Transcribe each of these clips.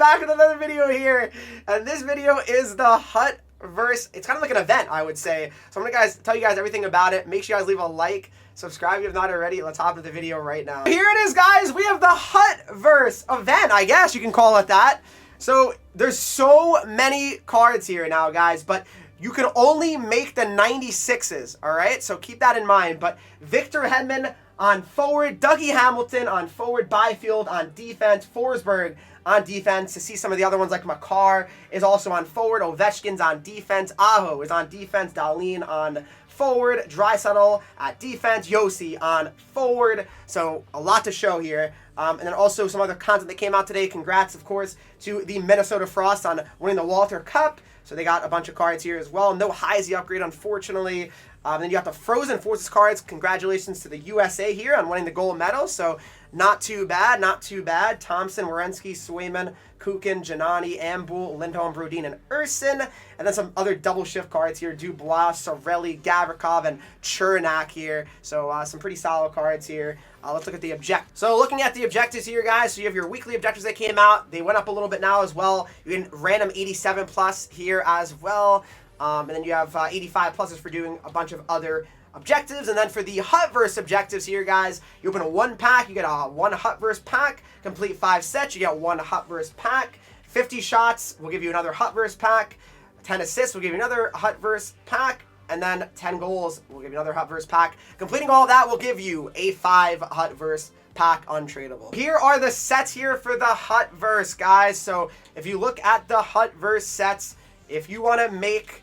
back with another video here, and this video is the Hut verse. It's kind of like an event, I would say. So I'm gonna tell you guys everything about it. Make sure you guys leave a like, subscribe if you have not already. Let's hop into the video right now. Here it is, guys. We have the Hut verse event, I guess you can call it that. So there's so many cards here now, guys, but you can only make the 96s, all right? So keep that in mind. But Victor Hedman on forward, Dougie Hamilton on forward, Byfield on defense, Forsberg on defense. To see some of the other ones like Makar is also on forward, Ovechkin's on defense, Aho is on defense, Dahlin on forward, Draisaitl at defense, Yossi on forward. So a lot to show here. And then also some other content that came out today. Congrats, of course, to the Minnesota Frost on winning the Walter Cup. So they got a bunch of cards here as well. No Heisey upgrade, unfortunately. Then you got the Frozen Forces cards. Congratulations to the USA here on winning the gold medal. So not too bad, not too bad. Thompson, Werenski, Swayman, Kukin, Janani, Ambul, Lindholm, Brodin, and Urson. And then some other double shift cards here. Dubois, Sorelli, Gavrikov, and Chernak here. So some pretty solid cards here. Let's look at the objectives. So looking at the objectives here, guys, so you have your weekly objectives that came out. They went up a little bit now as well. You can random 87 plus here as well. And then you have 85 pluses for doing a bunch of other objectives. And then for the Hutverse objectives here, guys, you open a 1-pack, you get a 1 Hutverse pack. Complete 5 sets, you get 1 Hutverse pack. 50 shots will give you another Hutverse pack. 10 assists will give you another Hutverse pack. And then 10 goals will give you another Hutverse pack. Completing all that will give you a 5 Hutverse pack untradeable. Here are the sets here for the Hutverse, guys. So if you look at the Hutverse sets, if you want to make...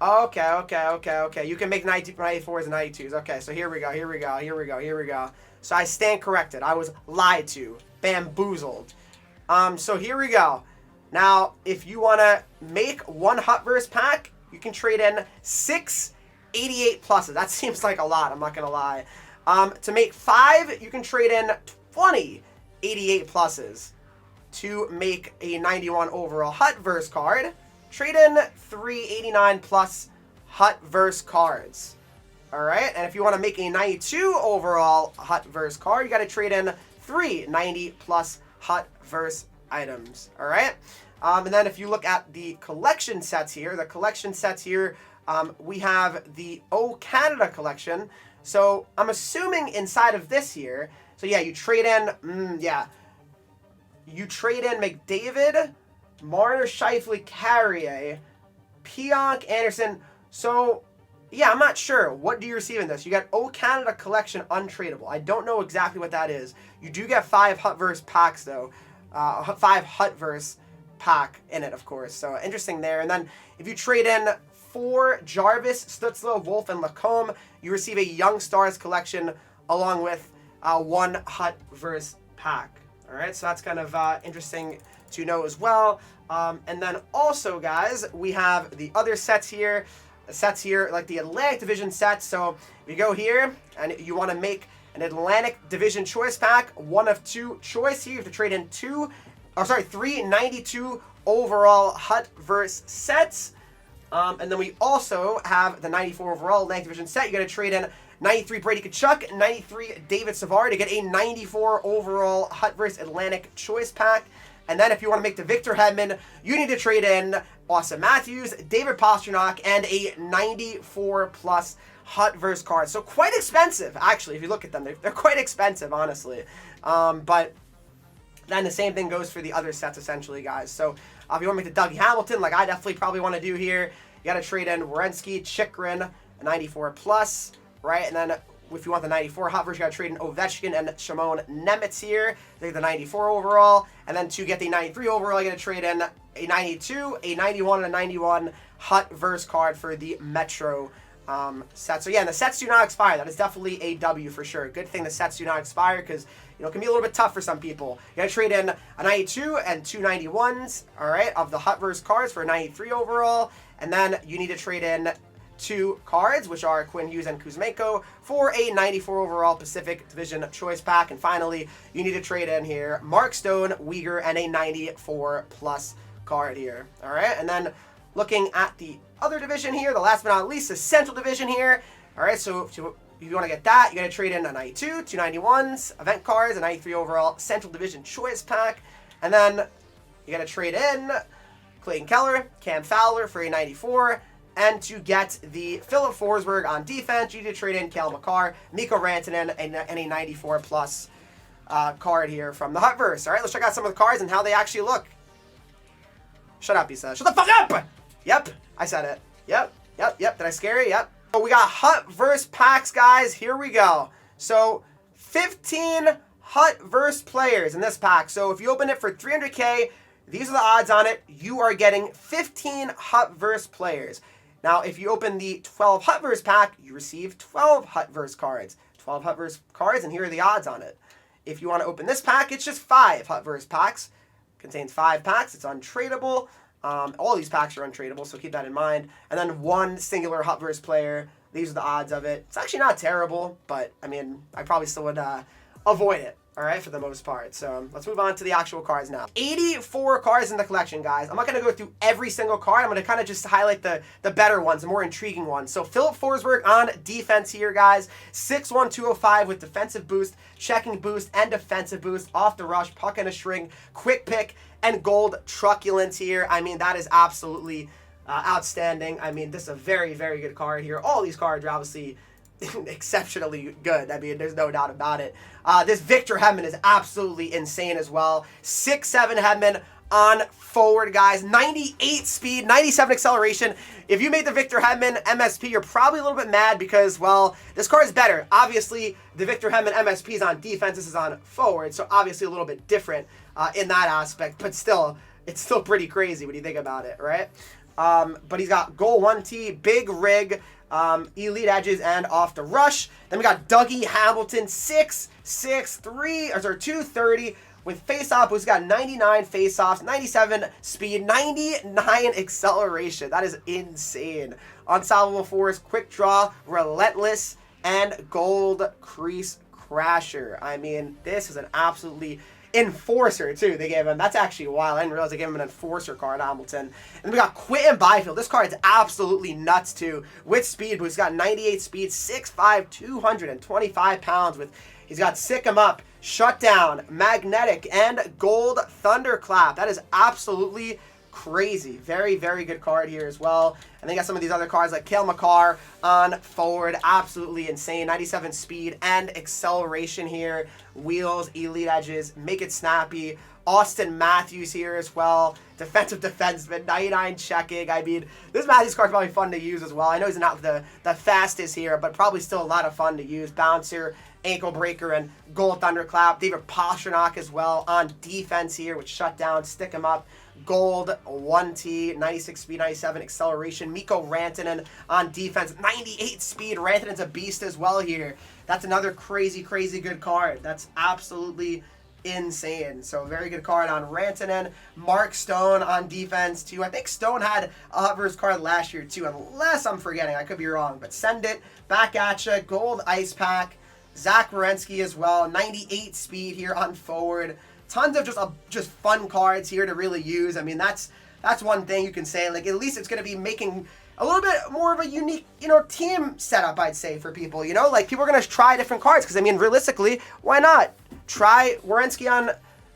Okay. You can make 94s and 92s. Okay, so here we go. So I stand corrected. I was lied to. Bamboozled. So here we go. Now, if you want to make 1 Hutverse pack, you can trade in 6 88 pluses. That seems like a lot, I'm not going to lie. To make 5, you can trade in 20 88 pluses. To make a 91 overall Hutverse card, trade in 3 89 plus Hutverse cards. All right, and if you want to make a 92 overall Hutverse card, you got to trade in 3 90 plus Hutverse items. All right, and then if you look at the collection sets here, we have the O Canada collection. So I'm assuming inside of this here, so yeah, you trade in, you trade in McDavid, Marner, Scheifele, Carrier, Pionk, Anderson. So, yeah, I'm not sure. What do you receive in this? You got O Canada Collection untradeable. I don't know exactly what that is. You do get 5 Hutverse packs, though. 5 Hutverse pack in it, of course. So, interesting there. And then, if you trade in 4 Jarvis, Stutzlo, Wolf, and Lacombe, you receive a Young Stars Collection along with 1 Hutverse pack. All right, so that's kind of interesting to know as well. And then also, guys, we have the other sets here. Like the Atlantic Division sets. So if you go here and you want to make an Atlantic Division choice pack, 1 of 2 choice here. You have to trade in 3 92 overall Hutverse sets. And then we also have the 94 overall Atlantic Division set. You got to trade in 93 Brady Tkachuk, 93 David Savard to get a 94 overall Hutverse Atlantic choice pack. And then if you want to make the Victor Hedman, you need to trade in Austin Matthews, David Pastrnak, and a 94-plus Hutverse card. So quite expensive, actually, if you look at them. They're quite expensive, honestly. But then the same thing goes for the other sets, essentially, guys. So if you want to make the Dougie Hamilton, like I definitely probably want to do here, you got to trade in Werenski, Chychrun, a 94-plus, right? And then if you want the 94 Hutverse, you got to trade in Ovechkin and Shimon Nemitz here. They get the 94 overall. And then to get the 93 overall, you got to trade in a 92, a 91, and a 91 Hutverse card for the Metro set. So yeah, and the sets do not expire. That is definitely a W for sure. Good thing the sets do not expire because, you know, it can be a little bit tough for some people. You got to trade in a 92 and 2 91s, all right, of the Hutverse cards for a 93 overall. And then you need to trade in 2 cards, which are Quinn Hughes and Kuzmenko, for a 94 overall Pacific Division choice pack. And finally, you need to trade in here Mark Stone, Uyghur, and a 94-plus card here. All right, and then looking at the other division here, the last but not least, the Central Division here. All right, so if you want to get that, you got to trade in a 92, 291s, event cards, a 93 overall Central Division choice pack. And then You got to trade in Clayton Keller, Cam Fowler for a 94. And to get the Philip Forsberg on defense, you need to trade in Cale Makar, Mikko Rantanen, and a 94 plus card here from the Hutverse. All right, let's check out some of the cards and how they actually look. Shut up, he says. Shut the fuck up! Yep, I said it. Yep. Did I scare you? Yep. So we got Hutverse packs, guys. Here we go. So 15 Hutverse players in this pack. So if you open it for 300K, these are the odds on it. You are getting 15 Hutverse players. Now, if you open the 12 Hutverse pack, you receive 12 Hutverse cards. 12 Hutverse cards, and here are the odds on it. If you want to open this pack, it's just 5 Hutverse packs. Contains 5 packs. It's untradeable. All these packs are untradeable, so keep that in mind. And then 1 singular Hutverse player. These are the odds of it. It's actually not terrible, but, I mean, I probably still would avoid it. All right, for the most part. So let's move on to the actual cards now. 84 cards in the collection, guys. I'm not going to go through every single card. I'm going to kind of just highlight the better ones, the more intriguing ones. So Philip Forsberg on defense here, guys. 6'1", 205 with defensive boost, checking boost, and defensive boost. Off the rush, puck and a string, quick pick, and gold truculence here. I mean, that is absolutely outstanding. I mean, this is a very, very good card here. All these cards are obviously exceptionally good. I mean, there's no doubt about it. This Victor Hedman is absolutely insane as well. 6'7" Hedman on forward, guys. 98 speed, 97 acceleration. If you made the Victor Hedman MSP, you're probably a little bit mad because, well, this card is better. Obviously, the Victor Hedman MSP is on defense. This is on forward, so obviously a little bit different in that aspect, but still, it's still pretty crazy when you think about it, right? But he's got goal 1T, big rig, elite edges, and off the rush. Then we got Dougie Hamilton, 230 with face-off boost. He's got 99 face-offs, 97 speed, 99 acceleration. That is insane. Unsolvable force, quick draw, relentless, and gold crease crasher. I mean, this is an absolutely enforcer too. They gave him. That's actually wild. I didn't realize they gave him an enforcer card, Hamilton. And we got Quentin Byfield. This card is absolutely nuts too. With speed boost, he's got 98 speed, 6'5", 225 pounds. He's got Sick 'em Up, Shutdown, Magnetic, and Gold Thunderclap. That is absolutely crazy. Very, very good card here as well. And then you got some of these other cards like Cale Makar on forward. Absolutely insane. 97 speed and acceleration here. Wheels, elite edges, make it snappy. Austin Matthews here as well. Defensive defenseman, 99 checking. I mean, this Matthews card is probably fun to use as well. I know he's not the fastest here, but probably still a lot of fun to use. Bouncer, ankle breaker, and goal thunderclap. David Pastrnak as well on defense here with shutdown, stick him up. Gold 1T, 96 speed, 97 acceleration. Mikko Rantanen on defense, 98 speed. Rantanen's a beast as well here. That's another crazy, crazy good card. That's absolutely insane. So very good card on Rantanen. Mark Stone on defense too. I think Stone had a Hutverse card last year too, unless I'm forgetting. I could be wrong, but send it back at you. Gold ice pack. Zach Werenski as well. 98 speed here on forward. Tons of just fun cards here to really use. I mean, that's one thing you can say. Like, at least it's going to be making a little bit more of a unique, team setup, I'd say, for people. Like, people are going to try different cards because, I mean, realistically, why not? Try Werenski on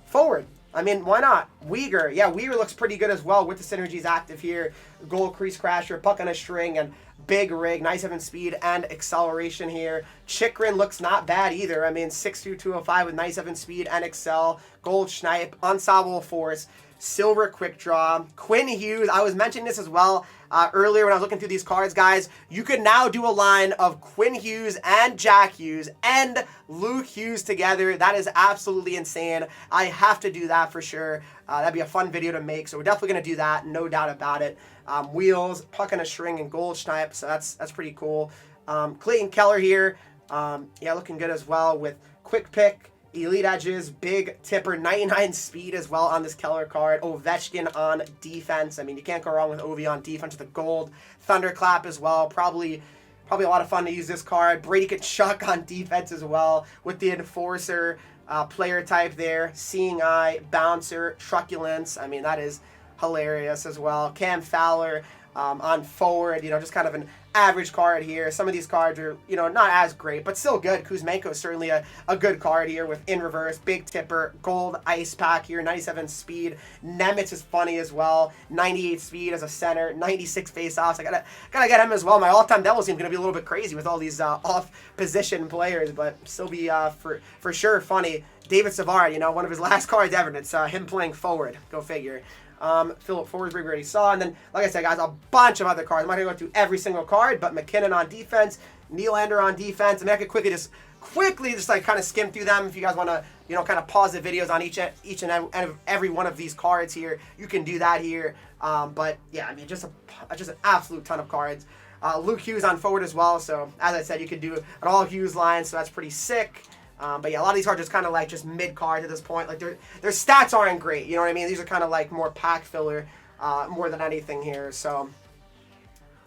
forward. I mean, why not? Uyghur. Yeah, Uyghur looks pretty good as well with the synergies active here. Goal crease crasher, puck on a string, and big rig, 97 speed and acceleration here. Chikrin looks not bad either. I mean, 6'2", 205 with 97 speed and excel. Gold snipe, unstoppable force, silver quick draw. Quinn Hughes, I was mentioning this as well earlier when I was looking through these cards, guys. You could now do a line of Quinn Hughes and Jack Hughes and Luke Hughes together. That is absolutely insane. I have to do that for sure. That'd be a fun video to make, so we're definitely going to do that, no doubt about it. Wheels, puck and a string, and gold snipe, so that's pretty cool. Clayton Keller here, yeah, looking good as well with quick pick, elite edges, big tipper, 99 speed as well on this Keller card. Ovechkin on defense. I mean, you can't go wrong with Ovi on defense with the gold thunderclap as well. Probably a lot of fun to use this card. Brady Tkachuk on defense as well with the enforcer player type there. Seeing Eye, bouncer, truculence. I mean, that is hilarious as well. Cam Fowler On forward, just kind of an average card here. Some of these cards are, not as great, but still good. Kuzmenko is certainly a good card here with in reverse, big tipper, gold ice pack here, 97 speed. Nemitz is funny as well, 98 speed as a center, 96 face-offs. I gotta get him as well. My all-time Devils team is gonna be a little bit crazy with all these off-position players, but still be for sure funny. David Savard, one of his last cards ever, and it's him playing forward. Go figure. Philip Forsberg we already saw, and then, like I said, guys, a bunch of other cards. I'm not going to go through every single card, but McKinnon on defense, Nylander on defense. I mean, I could quickly just like kind of skim through them. If you guys want to, kind of pause the videos on each and every one of these cards here, you can do that here. But yeah, I mean, just an absolute ton of cards. Luke Hughes on forward as well. So as I said, you could do an all Hughes line, so that's pretty sick. But yeah, a lot of these cards are just kind of like just mid card at this point. Like their stats aren't great, you know what I mean? These are kind of like more pack filler more than anything here. So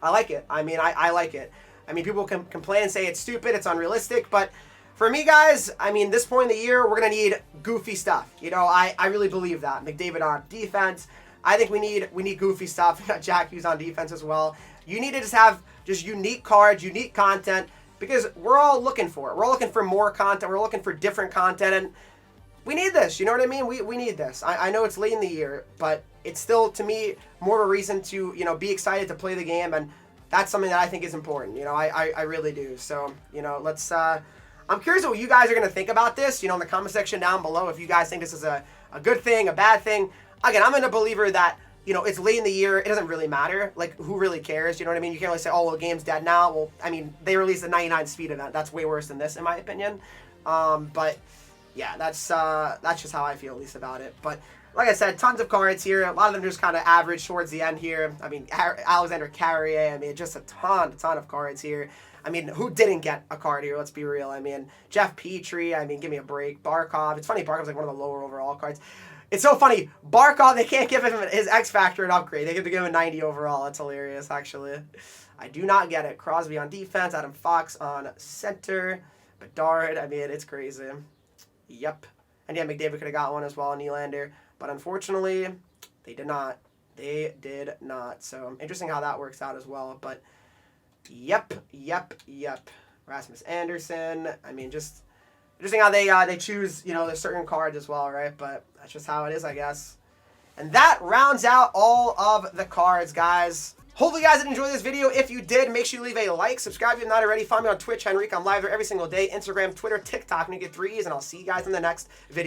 I like it. I mean, I like it. I mean, people can complain and say it's stupid, it's unrealistic, but for me, guys, I mean, this point in the year, we're gonna need goofy stuff. I really believe that. McDavid on defense. I think we need goofy stuff. We got Jack Hughes on defense as well. You need to just have just unique cards, unique content. Because we're all looking for it. We're all looking for more content. We're looking for different content. And we need this. You know what I mean? We need this. I know it's late in the year, but it's still, to me, more of a reason to, be excited to play the game. And that's something that I think is important. I really do. So, let's... I'm curious what you guys are going to think about this, in the comment section down below. If you guys think this is a good thing, a bad thing. Again, I'm a believer that... it's late in the year. It doesn't really matter. Like, who really cares? You know what I mean? You can't really say, oh, well, the game's dead now. Well, I mean, they released a 99 speed event. That's way worse than this, in my opinion. But, yeah, that's just how I feel, at least, about it. But, like I said, tons of cards here. A lot of them just kind of average towards the end here. I mean, Alexander Carrier. I mean, just a ton of cards here. I mean, who didn't get a card here? Let's be real. I mean, Jeff Petrie. I mean, give me a break. Barkov. It's funny, Barkov's like one of the lower overall cards. It's so funny. Barkov, they can't give him his X Factor an upgrade. They have to give him a 90 overall. That's hilarious, actually. I do not get it. Crosby on defense. Adam Fox on center. Bedard. I mean, it's crazy. Yep. And yeah, McDavid could have got one as well, Nylander. But unfortunately, they did not. They did not. So interesting how that works out as well. But yep. Rasmus Anderson. I mean, just... interesting how they choose, the certain cards as well, right? But that's just how it is, I guess. And that rounds out all of the cards, guys. Hopefully you guys did enjoy this video. If you did, make sure you leave a like. Subscribe if you're not already. Follow me on Twitch, Henreek. I'm live there every single day. Instagram, Twitter, TikTok. And you get 3 E's, and I'll see you guys in the next video.